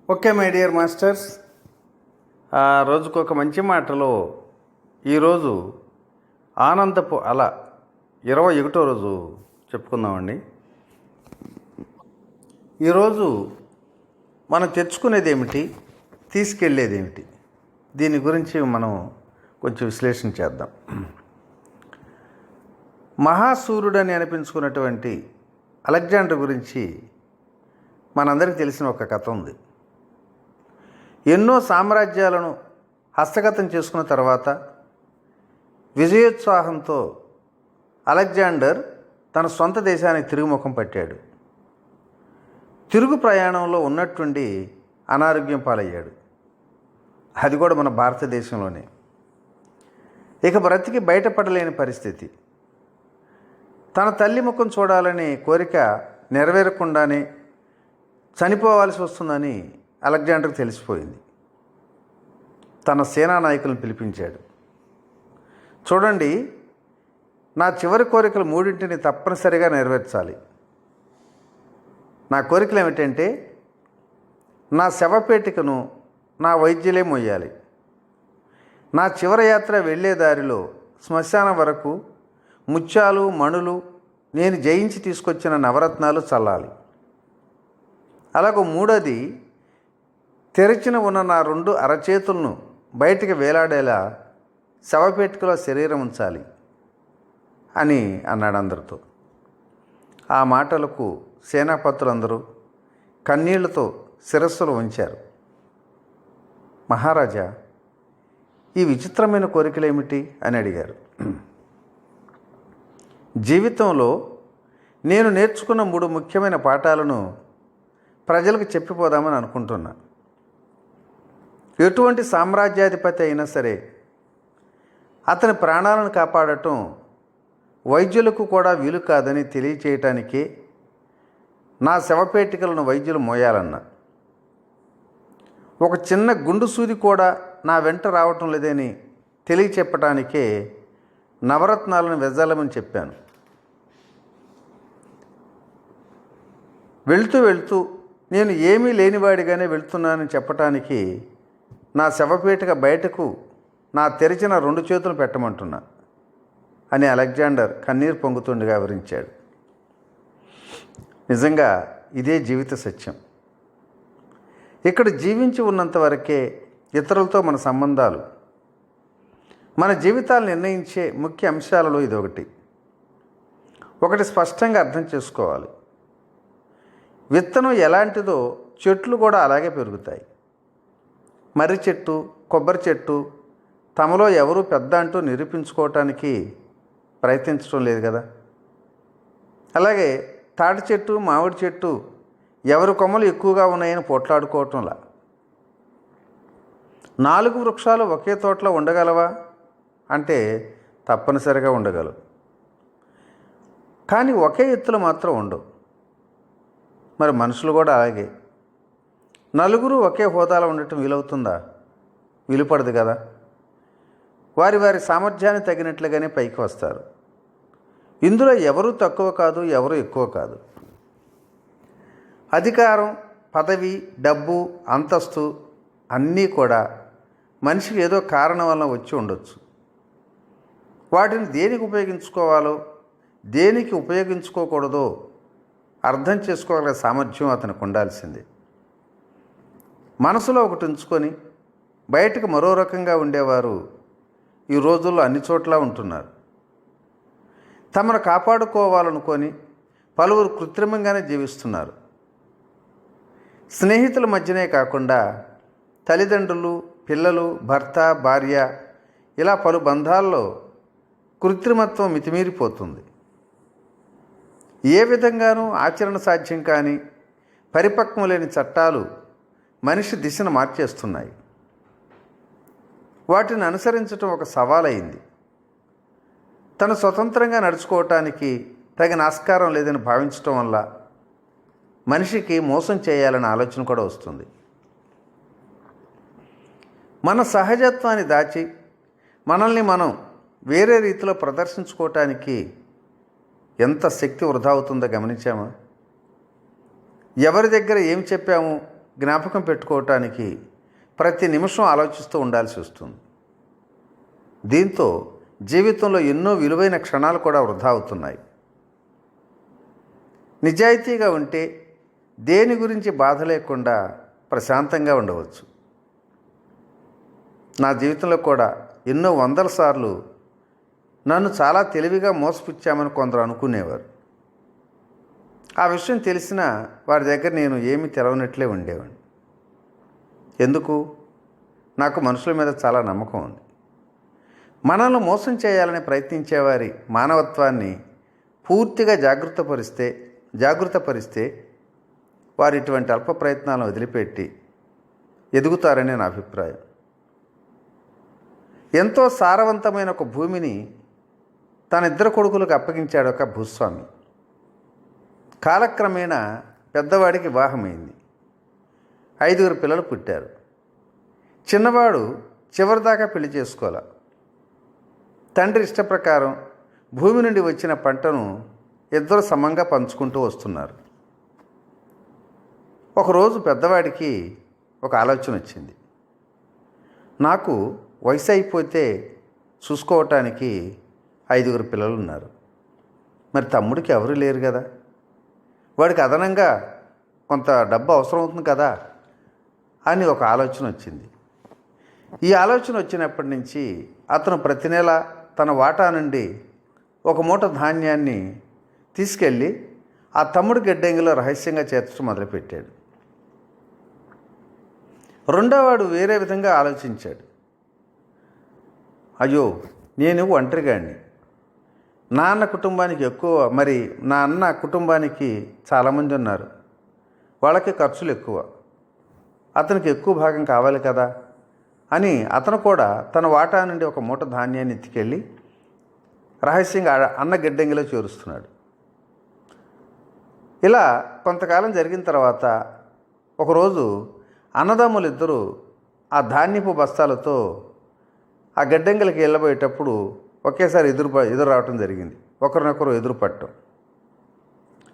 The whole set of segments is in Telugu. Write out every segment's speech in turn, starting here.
ఓకే మై డియర్ మాస్టర్స్, రోజుకు ఒక మంచి మాటలో ఈరోజు ఆనందపు అల 21వ రోజు చెప్పుకుందామండి. ఈరోజు మనం తెచ్చుకునేది ఏమిటి, తీసుకెళ్ళేది ఏమిటి, దీని గురించి మనం కొంచెం విశ్లేషణ చేద్దాం. మహాసూర్యుడని అనిపించుకున్నటువంటి అలెగ్జాండర్ గురించి మనందరికీ తెలిసిన ఒక కథ ఉంది. ఎన్నో సామ్రాజ్యాలను హస్తగతం చేసుకున్న తర్వాత విజయోత్సాహంతో అలెగ్జాండర్ తన సొంత దేశానికి తిరుగుముఖం పట్టాడు. తిరుగు ప్రయాణంలో ఉన్నట్టుండి అనారోగ్యం పాలయ్యాడు. అది కూడా మన భారతదేశంలోనే. ఇక బ్రతికి బయటపడలేని పరిస్థితి. తన తల్లి ముఖం చూడాలనే కోరిక నెరవేరకుండానే చనిపోవాల్సి వస్తుందని అలెగ్జాండర్కి తెలిసిపోయింది. తన సేనా నాయకులను పిలిపించాడు. చూడండి, నా చివరి కోరికలు 3 తప్పనిసరిగా నెరవేర్చాలి. నా కోరికలు ఏమిటంటే, నా శవపేటికను నా వైద్యులే మోయాలి. నా చివరి యాత్ర వెళ్ళే దారిలో శ్మశానం వరకు ముత్యాలు మణులు నేను జయించి తీసుకొచ్చిన నవరత్నాలు చల్లాలి. అలాగో 3వది, తెరిచిన ఉన్న నా 2 అరచేతులను బయటికి వేలాడేలా శవపేటికలో శరీరం ఉంచాలి అని అన్నాడు అందరితో. ఆ మాటలకు సేనాపతులందరూ కన్నీళ్లతో శిరస్సులు ఉంచారు. మహారాజా, ఈ విచిత్రమైన కోరికలేమిటి అని అడిగారు. జీవితంలో నేను నేర్చుకున్న 3 ముఖ్యమైన పాఠాలను ప్రజలకు చెప్పిపోదామని అనుకుంటున్నా. ఎటువంటి సామ్రాజ్యాధిపతి అయినా సరే అతని ప్రాణాలను కాపాడటం వైద్యులకు కూడా వీలు కాదని తెలియచేయటానికే నా శవపేటికలను వైద్యులు మోయాలన్నా. ఒక చిన్న గుండు సూది కూడా నా వెంట రావటం లేదని తెలియచెప్పటానికే నవరత్నాలను వెదజల్లమని చెప్పాను. వెళ్తూ నేను ఏమీ లేనివాడిగానే వెళ్తున్నానని చెప్పటానికి నా శవపేటిక బయటకు నా తెరిచిన 2 చేతులు పెట్టమంటున్నా అని అలెగ్జాండర్ కన్నీరు పొంగుతుండగా వివరించాడు. నిజంగా ఇదే జీవిత సత్యం. ఇక్కడ జీవించి ఉన్నంత వరకే ఇతరులతో మన సంబంధాలు, మన జీవితాలు నిర్ణయించే ముఖ్య అంశాలలో ఇదొకటి. ఒకటి స్పష్టంగా అర్థం చేసుకోవాలి. విత్తనం ఎలాంటిదో చెట్లు కూడా అలాగే పెరుగుతాయి. మర్రి చెట్టు, కొబ్బరి చెట్టు తమలో ఎవరూ పెద్ద అంటూ నిరూపించుకోవటానికి ప్రయత్నించడం లేదు కదా. అలాగే తాటి చెట్టు, మామిడి చెట్టు ఎవరి కొమ్మలు ఎక్కువగా ఉన్నాయని పోట్లాడుకోవటంలా. 4 వృక్షాలు ఒకే తోటలో ఉండగలవా అంటే తప్పనిసరిగా ఉండగలవు. కానీ ఒకే ఎత్తులు మాత్రం ఉండవు. మరి మనుషులు కూడా అలాగే. 4 ఒకే హోదాలో ఉండటం వీలవుతుందా? వీలుపడదు కదా. వారి వారి సామర్థ్యాన్ని తగినట్లుగానే పైకి వస్తారు. ఇందులో ఎవరూ తక్కువ కాదు, ఎవరు ఎక్కువ కాదు. అధికారం, పదవి, డబ్బు, అంతస్తు అన్నీ కూడా మనిషికి ఏదో కారణం వలన వచ్చి ఉండొచ్చు. వాటిని దేనికి ఉపయోగించుకోవాలో, దేనికి ఉపయోగించుకోకూడదో అర్థం చేసుకోగల సామర్థ్యం అతనికి ఉండాల్సిందే. మనసులో ఒకటి ఉంచుకొని బయటకు మరో రకంగా ఉండేవారు ఈ రోజుల్లో అన్ని చోట్ల ఉంటున్నారు. తమను కాపాడుకోవాలనుకొని పలువురు కృత్రిమంగానే జీవిస్తున్నారు. స్నేహితుల మధ్యనే కాకుండా తల్లిదండ్రులు, పిల్లలు, భర్త, భార్య ఇలా పలు బంధాల్లో కృత్రిమత్వం మితిమీరిపోతుంది. ఏ విధంగానూ ఆచరణ సాధ్యం కాని పరిపక్వం లేని చట్టాలు మనిషి దిశను మార్చేస్తున్నాయి. వాటిని అనుసరించటం ఒక సవాలైంది. తను స్వతంత్రంగా నడుచుకోవటానికి తగిన ఆస్కారం లేదని భావించటం వల్ల మనిషికి మోసం చేయాలనే ఆలోచన కూడా వస్తుంది. మన సహజత్వాన్ని దాచి మనల్ని మనం వేరే రీతిలో ప్రదర్శించుకోవటానికి ఎంత శక్తి వృధా అవుతుందో గమనించామా? ఎవరి దగ్గర ఏం చెప్పాము జ్ఞాపకం పెట్టుకోవటానికి ప్రతి నిమిషం ఆలోచిస్తూ ఉండాల్సి వస్తుంది. దీంతో జీవితంలో ఎన్నో విలువైన క్షణాలు కూడా వృధా అవుతున్నాయి. నిజాయితీగా ఉంటే దేని గురించి బాధ లేకుండా ప్రశాంతంగా ఉండవచ్చు. నా జీవితంలో కూడా ఎన్నో వందల సార్లు నన్ను చాలా తెలివిగా మోసపుచ్చామని కొందరు అనుకునేవారు. ఆ విషయం తెలిసినా వారి దగ్గర నేను ఏమీ తెలవనట్లే ఉండేవాడిని. ఎందుకు? నాకు మనుషుల మీద చాలా నమ్మకం ఉంది. మనల్ని మోసం చేయాలని ప్రయత్నించేవారి మానవత్వాన్ని పూర్తిగా జాగృతపరిస్తే వారు ఇటువంటి అల్ప ప్రయత్నాలను వదిలిపెట్టి ఎదుగుతారని నా అభిప్రాయం. ఎంతో సారవంతమైన ఒక భూమిని తన ఇద్దరు కొడుకులకు అప్పగించాడు ఒక భూస్వామి. కాలక్రమేణా పెద్దవాడికి వివాహమైంది. 5 పిల్లలు పుట్టారు. చిన్నవాడు చివరిదాకా పెళ్లి చేసుకోవాలి. తండ్రి ఇష్టప్రకారం భూమి నుండి వచ్చిన పంటను ఇద్దరు సమంగా పంచుకుంటూ వస్తున్నారు. ఒకరోజు పెద్దవాడికి ఒక ఆలోచన వచ్చింది. నాకు వయసు అయిపోతే చూసుకోవటానికి 5 పిల్లలు ఉన్నారు. మరి తమ్ముడికి ఎవరు లేరు కదా, వాడికి అదనంగా కొంత డబ్బు అవసరం అవుతుంది కదా అని ఒక ఆలోచన వచ్చింది. ఈ ఆలోచన వచ్చినప్పటి నుంచి అతను ప్రతి నెల తన వాటా నుండి ఒక మూట ధాన్యాన్ని తీసుకెళ్ళి ఆ తమ్ముడి గిడ్డంగిలో రహస్యంగా చేర్చడం మొదలుపెట్టాడు. రెండోవాడు వేరే విధంగా ఆలోచించాడు. అయ్యో, నేను ఒంటరిగాడిని, నాన్న కుటుంబానికి ఎక్కువ, మరి నా అన్న కుటుంబానికి చాలామంది ఉన్నారు, వాళ్ళకి ఖర్చులు ఎక్కువ, అతనికి ఎక్కువ భాగం కావాలి కదా అని అతను కూడా తన వాటా నుండి ఒక మూట ధాన్యాన్ని ఎత్తుకెళ్ళి రహస్యంగా అన్న గిడ్డంగిలో చేరుస్తున్నాడు. ఇలా కొంతకాలం జరిగిన తర్వాత ఒకరోజు అన్నదమ్ములు ఇద్దరు ఆ ధాన్యపు బస్తాలతో ఆ గిడ్డంగిలకి వెళ్ళబోయేటప్పుడు ఒకేసారి ఎదురు రావటం జరిగింది. ఒకరినొకరు ఎదురు పట్టడం.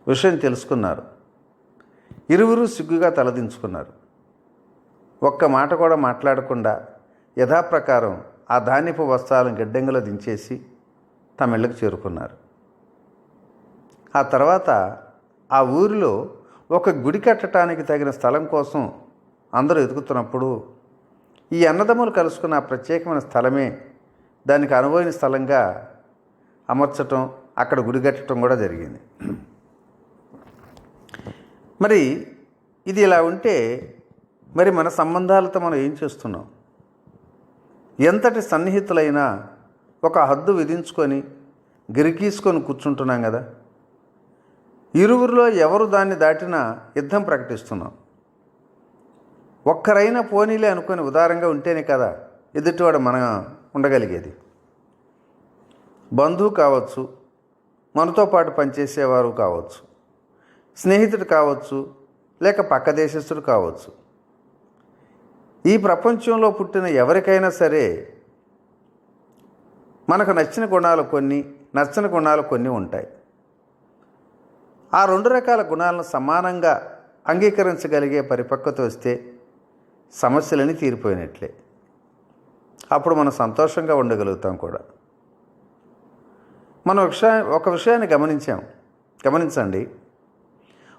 విషయం తెలుసుకున్నారు. ఇరువురు సిగ్గుగా తలదించుకున్నారు. ఒక్క మాట కూడా మాట్లాడకుండా యథాప్రకారం ఆ ధాన్యపు బస్తాలను గిడ్డంగిలో దించేసి తమ ఇళ్ళకు చేరుకున్నారు. ఆ తర్వాత ఆ ఊరిలో ఒక గుడి కట్టడానికి తగిన స్థలం కోసం అందరూ ఎదుగుతున్నప్పుడు ఈ అన్నదమ్ములు కలుసుకున్న ఆ ప్రత్యేకమైన స్థలమే దానికి అనువైన స్థలంగా అమర్చటం, అక్కడ గుడి కట్టడం కూడా జరిగింది. మరి ఇది ఇలా ఉంటే మరి మన సంబంధాలతో మనం ఏం చేస్తున్నాం? ఎంతటి సన్నిహితులైనా ఒక హద్దు విధించుకొని గిరికీసుకొని కూర్చుంటున్నాం కదా. ఇరువురిలో ఎవరు దాన్ని దాటినా యుద్ధం ప్రకటిస్తున్నాం. ఒక్కరైనా పోనీలే అనుకొని ఉదారంగా ఉంటేనే కదా ఎదుటివాడు మనం ఉండగలిగేది. బంధువు కావచ్చు, మనతో పాటు పనిచేసేవారు కావచ్చు, స్నేహితుడు కావచ్చు, లేక పక్క దేశస్థుడు కావచ్చు. ఈ ప్రపంచంలో పుట్టిన ఎవరికైనా సరే మనకు నచ్చిన గుణాలు కొన్ని, నచ్చని గుణాలు కొన్ని ఉంటాయి. ఆ 2 రకాల గుణాలను సమానంగా అంగీకరించగలిగే పరిపక్వత వస్తే సమస్యలని తీరిపోయినట్లే. అప్పుడు మనం సంతోషంగా ఉండగలుగుతాం కూడా. మనం ఒక విషయాన్ని గమనించండి.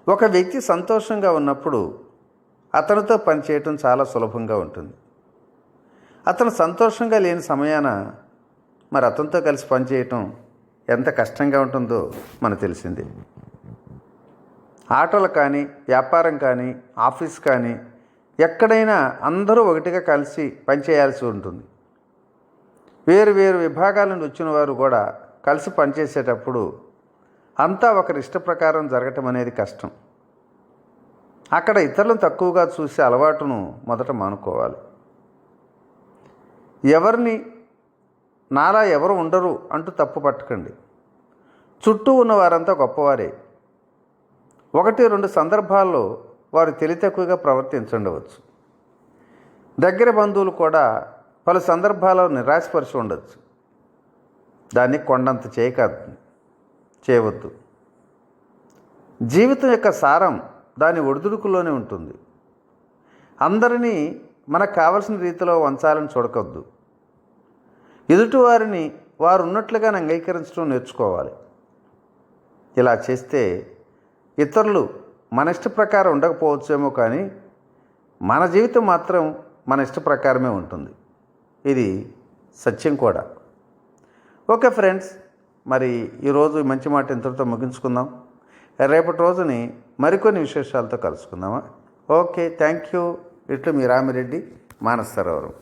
ఒక వ్యక్తి సంతోషంగా ఉన్నప్పుడు అతనితో పనిచేయటం చాలా సులభంగా ఉంటుంది. అతను సంతోషంగా లేని సమయాన మరి అతనితో కలిసి పనిచేయటం ఎంత కష్టంగా ఉంటుందో మనకు తెలిసింది. ఆటలు కానీ, వ్యాపారం కానీ, ఆఫీస్ కానీ, ఎక్కడైనా అందరూ ఒకటిగా కలిసి పనిచేయాల్సి ఉంటుంది. వేరు వేరు విభాగాల నుండి వచ్చిన వారు కూడా కలిసి పనిచేసేటప్పుడు అంతా ఒకరి ఇష్ట ప్రకారం జరగటం అనేది కష్టం. అక్కడ ఇతరులను తక్కువగా చూసే అలవాటును మొదట మానుకోవాలి. ఎవరిని నాలా ఎవరు ఉండరు అంటూ తప్పు పట్టకండి. చుట్టూ ఉన్న వారంతా గొప్పవారే. 1-2 సందర్భాల్లో వారు తెలివితక్కువగా ప్రవర్తించుండవచ్చు. దగ్గర బంధువులు కూడా పలు సందర్భాల్లో నిరాశపరిచి ఉండవచ్చు. దాన్ని కొండంత చేయవద్దు. జీవితం యొక్క సారం దాని ఒడిదుడుకుల్లోనే ఉంటుంది. అందరినీ మనకు కావలసిన రీతిలో వంచాలని చూడకొద్దు. ఎదుటివారిని వారు ఉన్నట్లుగా అంగీకరించడం నేర్చుకోవాలి. ఇలా చేస్తే ఇతరులు మన ఇష్ట ప్రకారం ఉండకపోవచ్చేమో, కానీ మన జీవితం మాత్రం మన ఇష్ట ప్రకారమే ఉంటుంది. ఇది సత్యం కూడా. ఓకే ఫ్రెండ్స్, మరి ఈరోజు మంచి మాట ఇంతటితో ముగించుకుందాం. రేపటి రోజుని మరికొన్ని విశేషాలతో కలుసుకుందామా? Okay, thank you. ఇట్లు మీ రామిరెడ్డి, మానస సరోవరం.